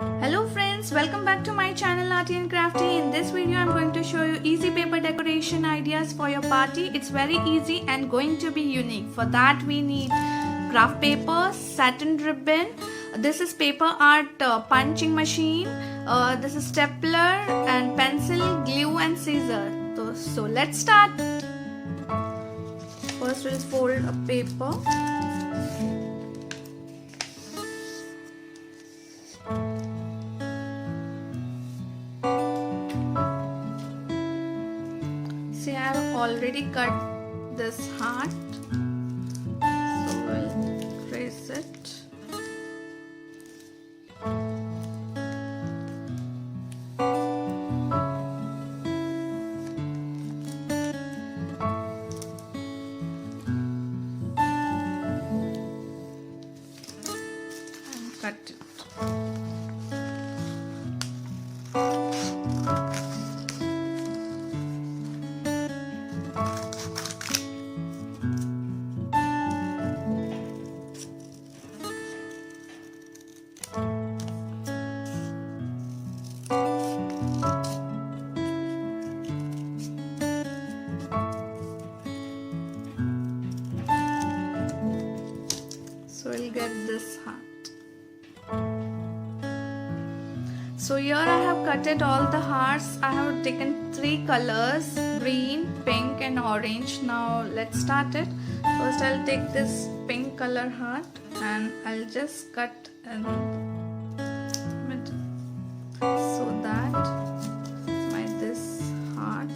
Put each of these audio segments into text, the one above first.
Hello friends, welcome back to my channel Arty and Crafty. In this video I'm going to show you easy paper decoration ideas for your party. It's very easy and going to be unique. For that we need craft paper, satin ribbon, this is paper art punching machine, this is stapler and pencil, glue and scissor. So let's start. First we'll fold a paper. See, I have already cut this heart, so we'll trace it. And cut it. So we'll get this heart. So here I have cutted all the hearts. I have taken 3 colors, green, pink and orange. Now let's start it. First I'll take this pink color heart and I'll just cut in middle so that this heart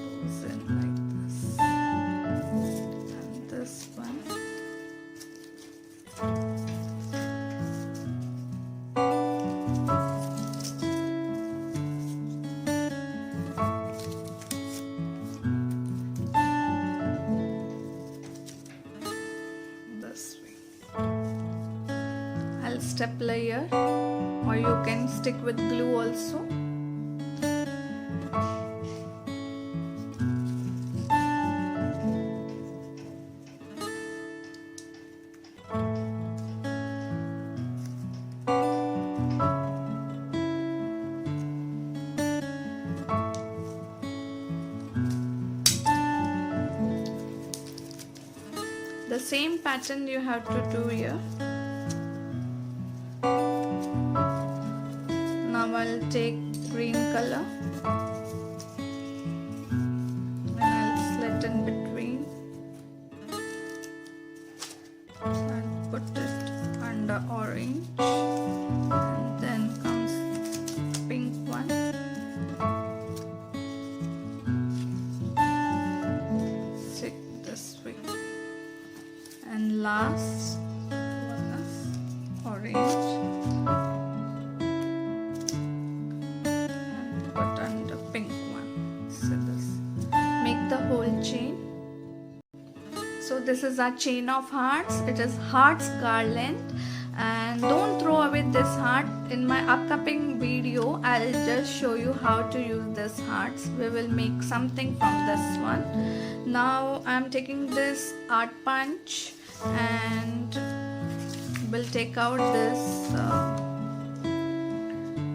goes in like this. And this one. I'll stapler here, or you can stick with glue also. The same pattern you have to do here. Now I'll take green color and I'll slit in between and put it under orange, and then comes pink one. Stick this way, and last one is orange. Whole chain. So this is our chain of hearts. It is hearts garland, and don't throw away this heart. In my upcoming video I'll just show you how to use this hearts. We will make something from this one. Now I'm taking this art punch and we'll take out this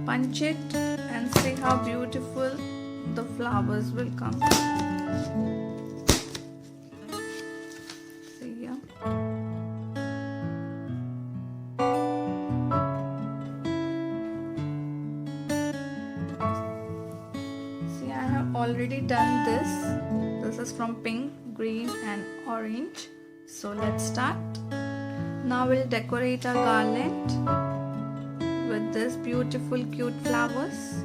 punch it and see how beautiful the flowers will come. See here. See, I have already done this. This is from pink, green and orange. So let's start. Now we'll decorate our garland with this beautiful cute flowers.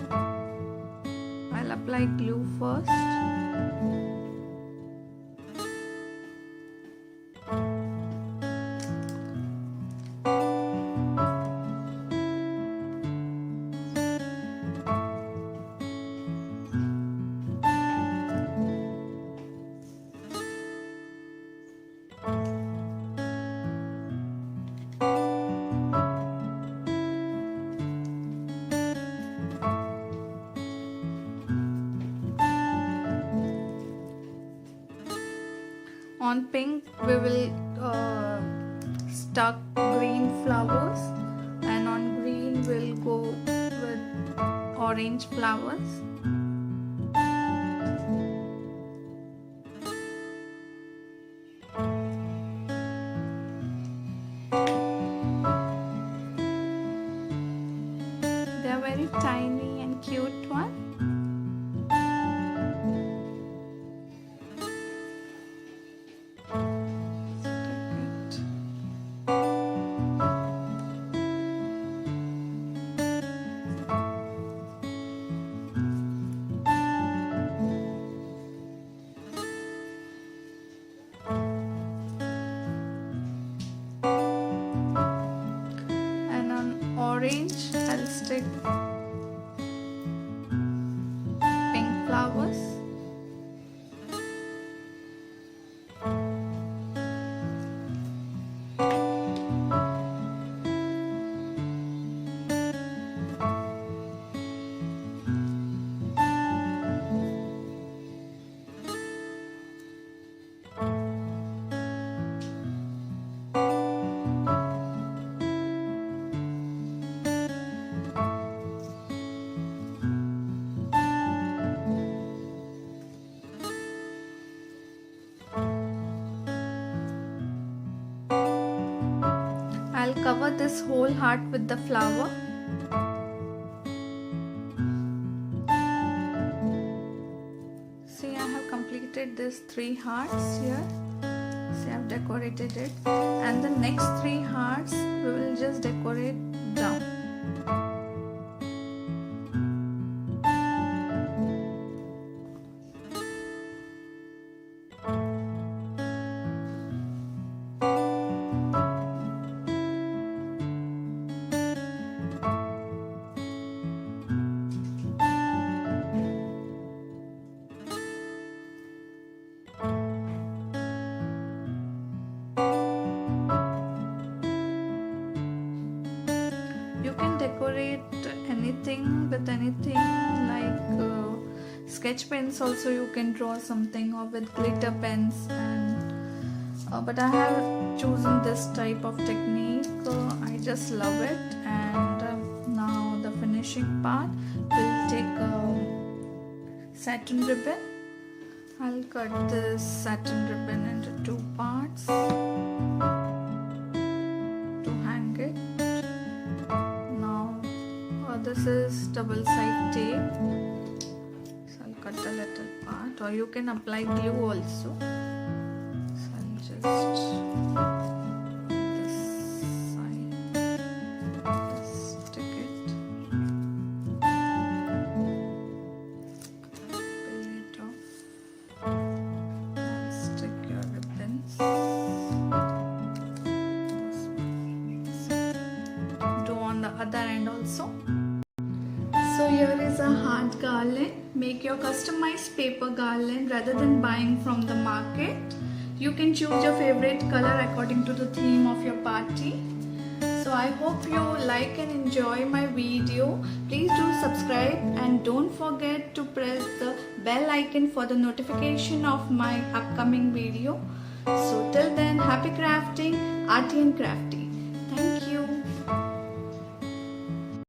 I'll apply glue first. On pink we will stuck green flowers, and orange flowers. They are very tiny and cute one. Orange, I'll stick pink flowers. I'll cover this whole heart with the flower. See, I have completed these 3 hearts here. See, I've decorated it. And the next 3 hearts we will just decorate down. You can decorate anything with anything, like sketch pens also you can draw something, or with glitter pens, and but I have chosen this type of technique. I just love it. And now the finishing part, we'll take a satin ribbon. I'll cut this satin ribbon into 2 parts to hang it. This is double side tape, so I'll cut a little part, or you can apply glue also. So I'll just this side, just stick it, peel it off, and stick your ribbons. Do on the other end also. So here is a heart garland. Make your customized paper garland rather than buying from the market. You can choose your favorite color according to the theme of your party. So I hope you like and enjoy my video. Please do subscribe and don't forget to press the bell icon for the notification of my upcoming video. So till then, happy crafting, Arty and Crafty. Thank you.